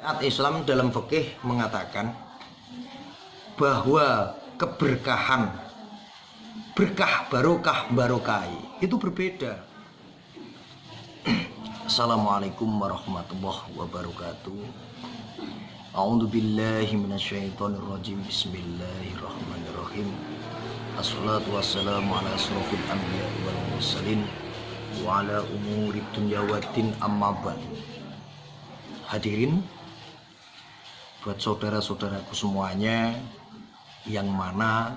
Syariat Islam dalam fikih mengatakan bahwa keberkahan, berkah, barokah, barokai itu berbeda. Assalamualaikum warahmatullahi wabarakatuh. A'udzu billahi minasyaitonir rajim. Bismillahirrahmanirrahim. Assalatu wassalamu ala asrofil anbiya wal mursalin wa ala umuri dunya waddin amma ba'd. Hadirin, buat saudara-saudaraku semuanya, yang mana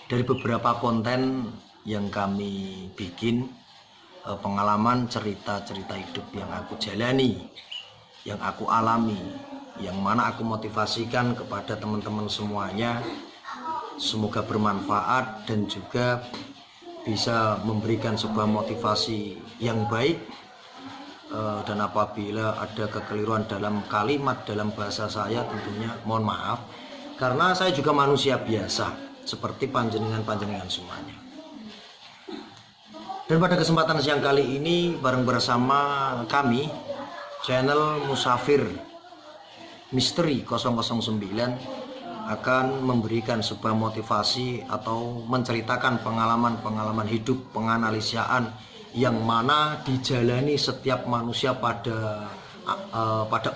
dari beberapa konten yang kami bikin, pengalaman cerita-cerita hidup yang aku jalani, yang aku alami, yang mana aku motivasikan kepada teman-teman semuanya, semoga bermanfaat dan juga bisa memberikan sebuah motivasi yang baik. Dan apabila ada kekeliruan dalam kalimat, dalam bahasa saya, tentunya mohon maaf, karena saya juga manusia biasa seperti panjenengan-panjenengan semuanya. Dan pada kesempatan siang kali ini bareng bersama kami channel Musafir Misteri 009 akan memberikan sebuah motivasi atau menceritakan pengalaman-pengalaman hidup, penganalisiaan yang mana dijalani setiap manusia pada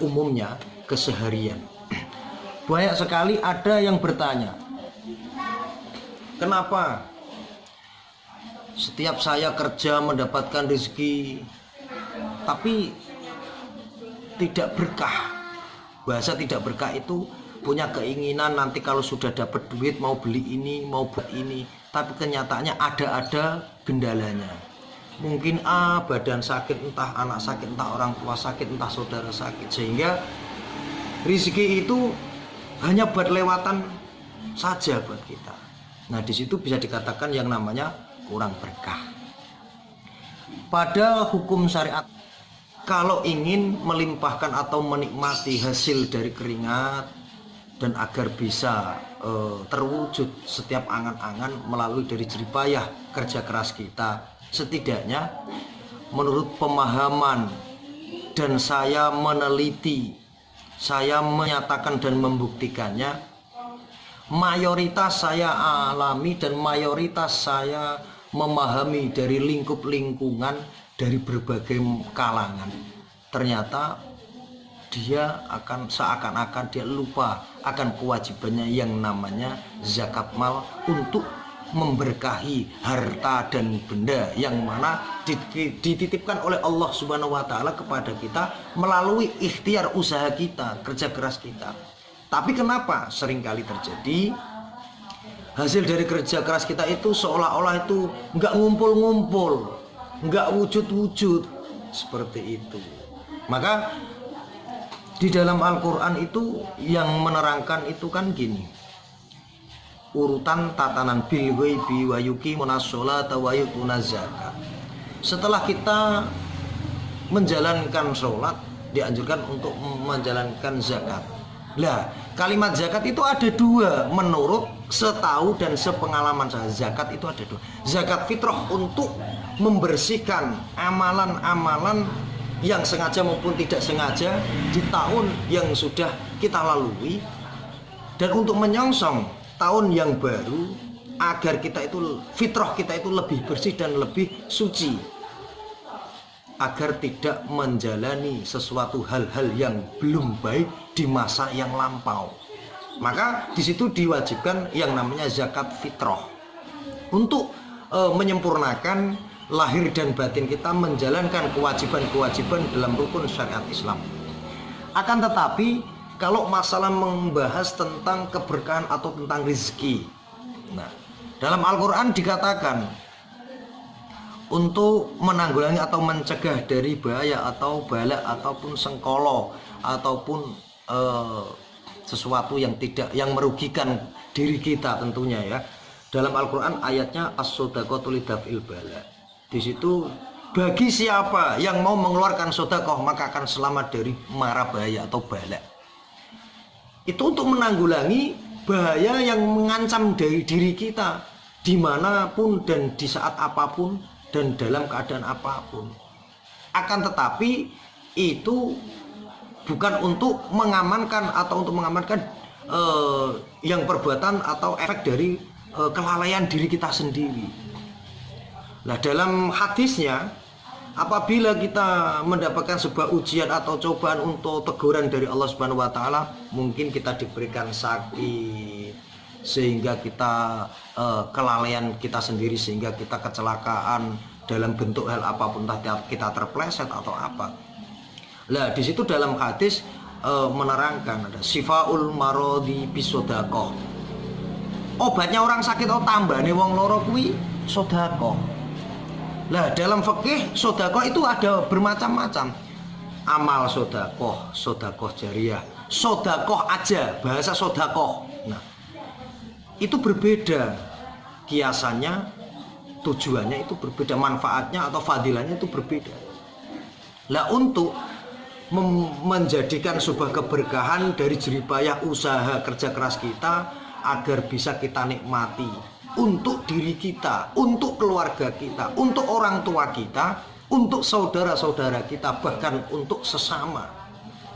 umumnya keseharian. Banyak sekali ada yang bertanya, kenapa setiap saya kerja mendapatkan rezeki tapi tidak berkah? Bahasa tidak berkah itu punya keinginan nanti kalau sudah dapat duit mau beli ini, mau buat ini, tapi kenyataannya ada gendalanya. Mungkin badan sakit, entah anak sakit, entah orang tua sakit, entah saudara sakit, sehingga rezeki itu hanya buat lewatan saja buat kita. Nah, di situ bisa dikatakan yang namanya kurang berkah. Pada hukum syariat, kalau ingin melimpahkan atau menikmati hasil dari keringat dan agar bisa terwujud setiap angan-angan melalui dari jerih payah kerja keras kita, setidaknya menurut pemahaman dan saya meneliti, saya menyatakan dan membuktikannya, mayoritas saya alami dan mayoritas saya memahami dari lingkup lingkungan, dari berbagai kalangan, ternyata dia akan seakan-akan dia lupa akan kewajibannya yang namanya zakat mal untuk memberkahi harta dan benda yang mana dititipkan oleh Allah Subhanahu wa taala kepada kita melalui ikhtiar usaha kita, kerja keras kita. Tapi kenapa seringkali terjadi hasil dari kerja keras kita itu seolah-olah itu nggak ngumpul-ngumpul, nggak wujud-wujud seperti itu. Maka di dalam Al-Quran itu yang menerangkan itu kan gini, urutan tatanan bil ghaibi wa yuqimuna sholata wa yutuna zakat. Setelah kita menjalankan sholat, dianjurkan untuk menjalankan zakat. Lah, kalimat zakat itu ada dua menurut setahu dan sepengalaman saya. Zakat itu ada dua. Zakat fitrah untuk membersihkan amalan-amalan yang sengaja maupun tidak sengaja di tahun yang sudah kita lalui, dan untuk menyongsong tahun yang baru agar kita itu fitrah kita itu lebih bersih dan lebih suci, agar tidak menjalani sesuatu hal-hal yang belum baik di masa yang lampau. Maka di situ diwajibkan yang namanya zakat fitrah untuk menyempurnakan lahir dan batin kita menjalankan kewajiban-kewajiban dalam rukun syariat Islam. Akan tetapi kalau masalah membahas tentang keberkahan atau tentang rezeki, nah, dalam Al-Quran dikatakan untuk menanggulangi atau mencegah dari bahaya atau bala ataupun sengkolo ataupun sesuatu yang merugikan diri kita tentunya ya. Dalam Al-Quran ayatnya as-sodaqatu lidaf'il bala. Di situ bagi siapa yang mau mengeluarkan sodakoh maka akan selamat dari mara bahaya atau bala. Itu untuk menanggulangi bahaya yang mengancam dari diri kita dimanapun dan di saat apapun dan dalam keadaan apapun. Akan tetapi itu bukan untuk mengamankan yang perbuatan atau efek dari kelalaian diri kita sendiri. Nah, dalam hadisnya, apabila kita mendapatkan sebuah ujian atau cobaan untuk teguran dari Allah Subhanahu wa taala, mungkin kita diberikan sakit sehingga kita kelalaian kita sendiri, sehingga kita kecelakaan dalam bentuk hal apapun, entah kita terpleset atau apa. Nah, di situ dalam hadis menerangkan ada sifaul marodi bisodakoh. Obatnya orang sakit atau tambahane wong loro kuwi sodakoh. Nah, dalam fikih sodakoh itu ada bermacam-macam. Amal sodakoh, sodakoh jariah, sodakoh aja, bahasa sodakoh. Nah, itu berbeda kiasannya, tujuannya itu berbeda, manfaatnya atau fadilahnya itu berbeda. Nah, untuk menjadikan sebuah keberkahan dari jeripayah usaha kerja keras kita agar bisa kita nikmati untuk diri kita, untuk keluarga kita, untuk orang tua kita, untuk saudara-saudara kita, bahkan untuk sesama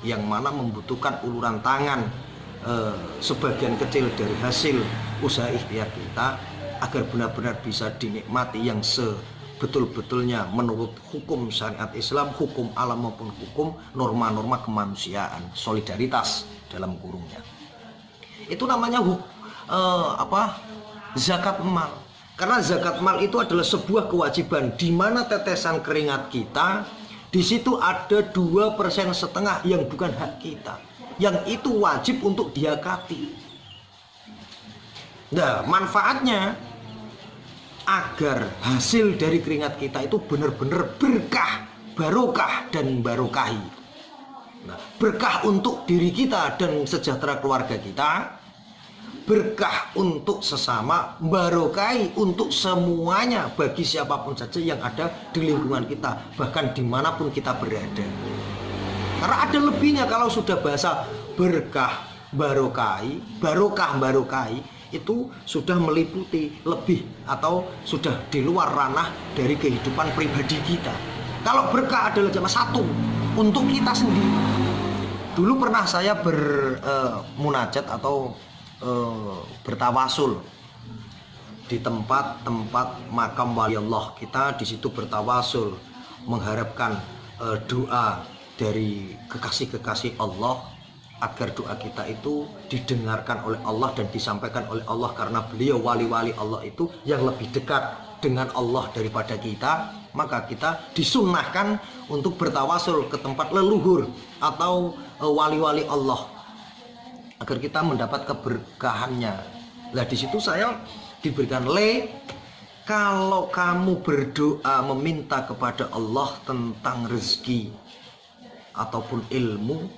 yang mana membutuhkan uluran tangan sebagian kecil dari hasil usaha ikhtiar kita, agar benar-benar bisa dinikmati yang betul-betulnya menurut hukum syariat Islam, hukum alam maupun hukum norma-norma kemanusiaan, solidaritas dalam kurungnya. Itu namanya zakat mal. Karena zakat mal itu adalah sebuah kewajiban di mana tetesan keringat kita, di situ ada 2,5% yang bukan hak kita, yang itu wajib untuk dizakati. Nah, manfaatnya agar hasil dari keringat kita itu benar-benar berkah, barokah dan barokahi. Nah, berkah untuk diri kita dan sejahtera keluarga kita, berkah untuk sesama, barokahi untuk semuanya bagi siapapun saja yang ada di lingkungan kita, bahkan dimanapun kita berada. Karena ada lebihnya kalau sudah bahasa berkah, barokahi, barokah, barokahi, itu sudah meliputi lebih atau sudah di luar ranah dari kehidupan pribadi kita. Kalau berkah adalah cuma satu untuk kita sendiri. Dulu pernah saya bermunajat atau bertawasul di tempat-tempat makam wali Allah. Kita di situ bertawasul mengharapkan doa dari kekasih-kekasih Allah, agar doa kita itu didengarkan oleh Allah dan disampaikan oleh Allah, karena beliau wali-wali Allah itu yang lebih dekat dengan Allah daripada kita. Maka kita disunnahkan untuk bertawasul ke tempat leluhur atau wali-wali Allah agar kita mendapat keberkahannya. Nah, di situ saya diberikan kalau kamu berdoa meminta kepada Allah tentang rezeki ataupun ilmu,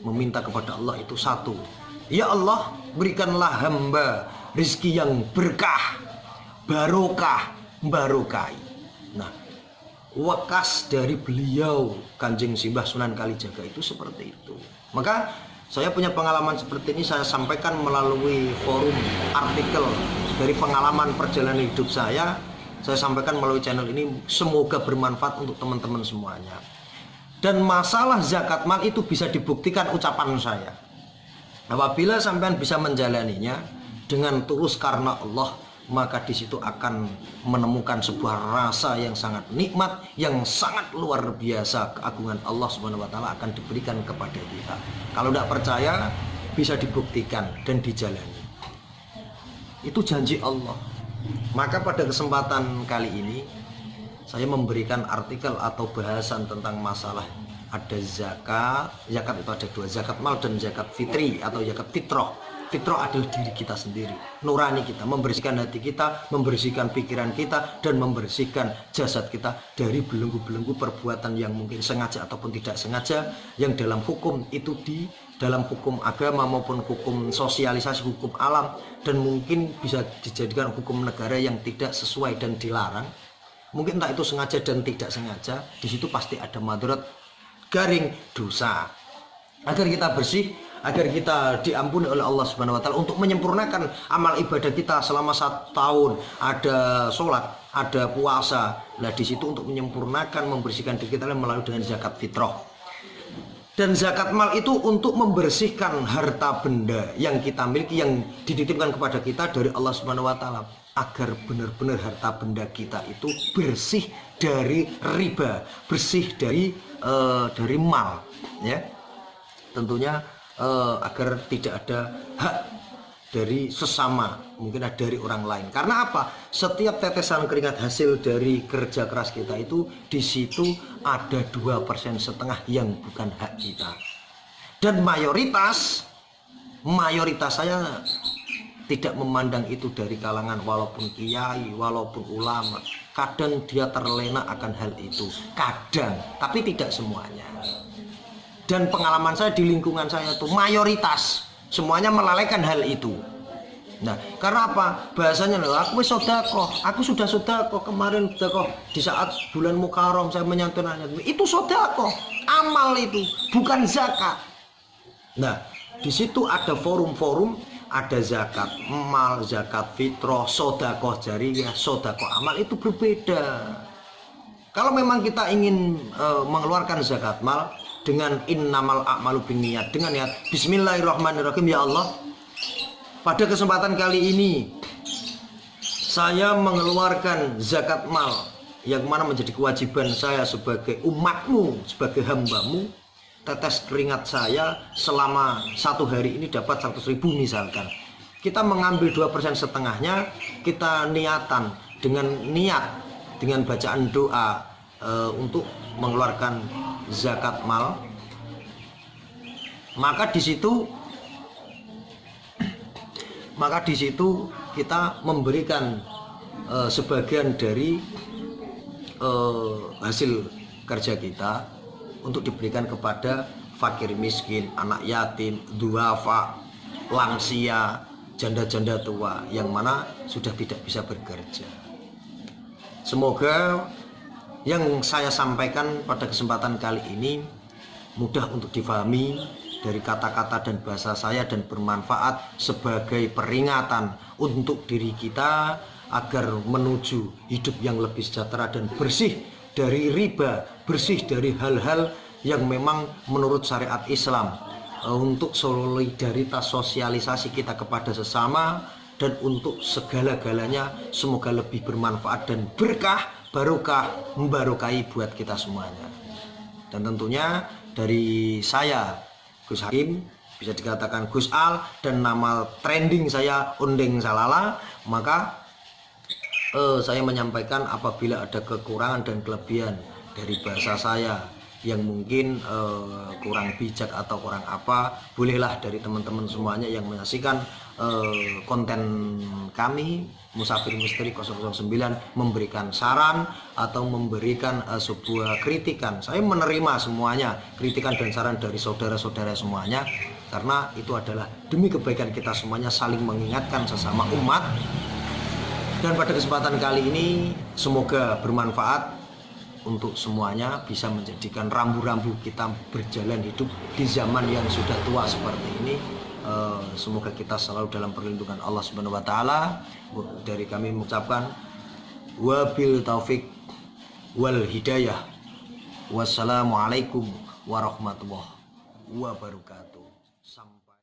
meminta kepada Allah itu satu, ya Allah, berikanlah hamba rezeki yang berkah, barokah, barokai. Nah, wekas dari beliau Kanjeng Simbah Sunan Kalijaga itu seperti itu. Maka saya punya pengalaman seperti ini, saya sampaikan melalui forum artikel dari pengalaman perjalanan hidup saya sampaikan melalui channel ini. Semoga bermanfaat untuk teman-teman semuanya. Dan masalah zakat mal itu bisa dibuktikan ucapan saya. Apabila sampean bisa menjalaninya dengan tulus karena Allah, maka di situ akan menemukan sebuah rasa yang sangat nikmat, yang sangat luar biasa. Keagungan Allah Subhanahu wa taala akan diberikan kepada kita. Kalau tidak percaya, bisa dibuktikan dan dijalani. Itu janji Allah. Maka pada kesempatan kali ini saya memberikan artikel atau bahasan tentang masalah ada zakat. Zakat itu ada dua, zakat mal dan zakat fitri atau zakat fitrah. Fitrah adalah diri kita sendiri, nurani kita, membersihkan hati kita, membersihkan pikiran kita, dan membersihkan jasad kita dari belenggu-belenggu perbuatan yang mungkin sengaja ataupun tidak sengaja, yang dalam hukum itu di dalam hukum agama maupun hukum sosialisasi, hukum alam, dan mungkin bisa dijadikan hukum negara yang tidak sesuai dan dilarang. Mungkin entah itu sengaja dan tidak sengaja, di situ pasti ada madarat, garing dosa. Agar kita bersih, agar kita diampuni oleh Allah Subhanahu wa taala, untuk menyempurnakan amal ibadah kita selama 1 tahun, ada sholat, ada puasa. Nah, di situ untuk menyempurnakan, membersihkan diri kita melalui dengan zakat fitrah. Dan zakat mal itu untuk membersihkan harta benda yang kita miliki, yang dititipkan kepada kita dari Allah Subhanahu wa taala, agar benar-benar harta benda kita itu bersih dari riba, bersih dari mal, ya. Tentunya agar tidak ada hak dari sesama, mungkin ada dari orang lain. Karena apa? Setiap tetesan keringat hasil dari kerja keras kita itu, di situ ada 2,5% yang bukan hak kita. Dan mayoritas saya tidak memandang itu dari kalangan, walaupun kiai, walaupun ulama. Kadang dia terlena akan hal itu, kadang, tapi tidak semuanya. Dan pengalaman saya di lingkungan saya itu mayoritas semuanya melalaikan hal itu. Nah, karena apa? Bahasanya, aku sodakoh, aku sudah sodakoh kemarin, sodakoh di saat bulan Muharram saya menyantunkan itu sodakoh, amal itu, bukan zakat. Nah, di situ ada forum-forum, ada zakat mal, zakat fitrah, sodakoh jariyah, sodakoh amal, itu berbeda. Kalau memang kita ingin mengeluarkan zakat mal dengan innamal a'malu binniyat, dengan niat bismillahirrahmanirrahim, ya Allah, pada kesempatan kali ini saya mengeluarkan zakat mal yang mana menjadi kewajiban saya sebagai umatmu, sebagai hambamu. Tetes keringat saya selama 1 hari ini dapat 100.000 misalkan. Kita mengambil 2,5%, kita niatan dengan niat, dengan bacaan doa untuk mengeluarkan zakat mal, maka di situ kita memberikan sebagian dari hasil kerja kita untuk diberikan kepada fakir miskin, anak yatim, duafa, lansia, janda-janda tua yang mana sudah tidak bisa bekerja. Semoga yang saya sampaikan pada kesempatan kali ini mudah untuk difahami dari kata-kata dan bahasa saya, dan bermanfaat sebagai peringatan untuk diri kita agar menuju hidup yang lebih sejahtera dan bersih dari riba, bersih dari hal-hal yang memang menurut syariat Islam, untuk solidaritas sosialisasi kita kepada sesama, dan untuk segala-galanya semoga lebih bermanfaat dan berkah, barokah, membarokahi buat kita semuanya. Dan tentunya dari saya, Gus Hakim, bisa dikatakan Gus Al, dan nama trending saya Undeng Salala, maka saya menyampaikan apabila ada kekurangan dan kelebihan dari bahasa saya yang mungkin kurang bijak atau kurang apa, bolehlah dari teman-teman semuanya yang menyaksikan konten kami Musafir Misteri 009 memberikan saran atau memberikan sebuah kritikan. Saya menerima semuanya, kritikan dan saran dari saudara-saudara semuanya, karena itu adalah demi kebaikan kita semuanya, saling mengingatkan sesama umat. Dan pada kesempatan kali ini semoga bermanfaat untuk semuanya, bisa menjadikan rambu-rambu kita berjalan hidup di zaman yang sudah tua seperti ini. Semoga kita selalu dalam perlindungan Allah Subhanahu wa taala. Dari kami mengucapkan wabil taufik wal hidayah. Wassalamualaikum warahmatullahi wabarakatuh.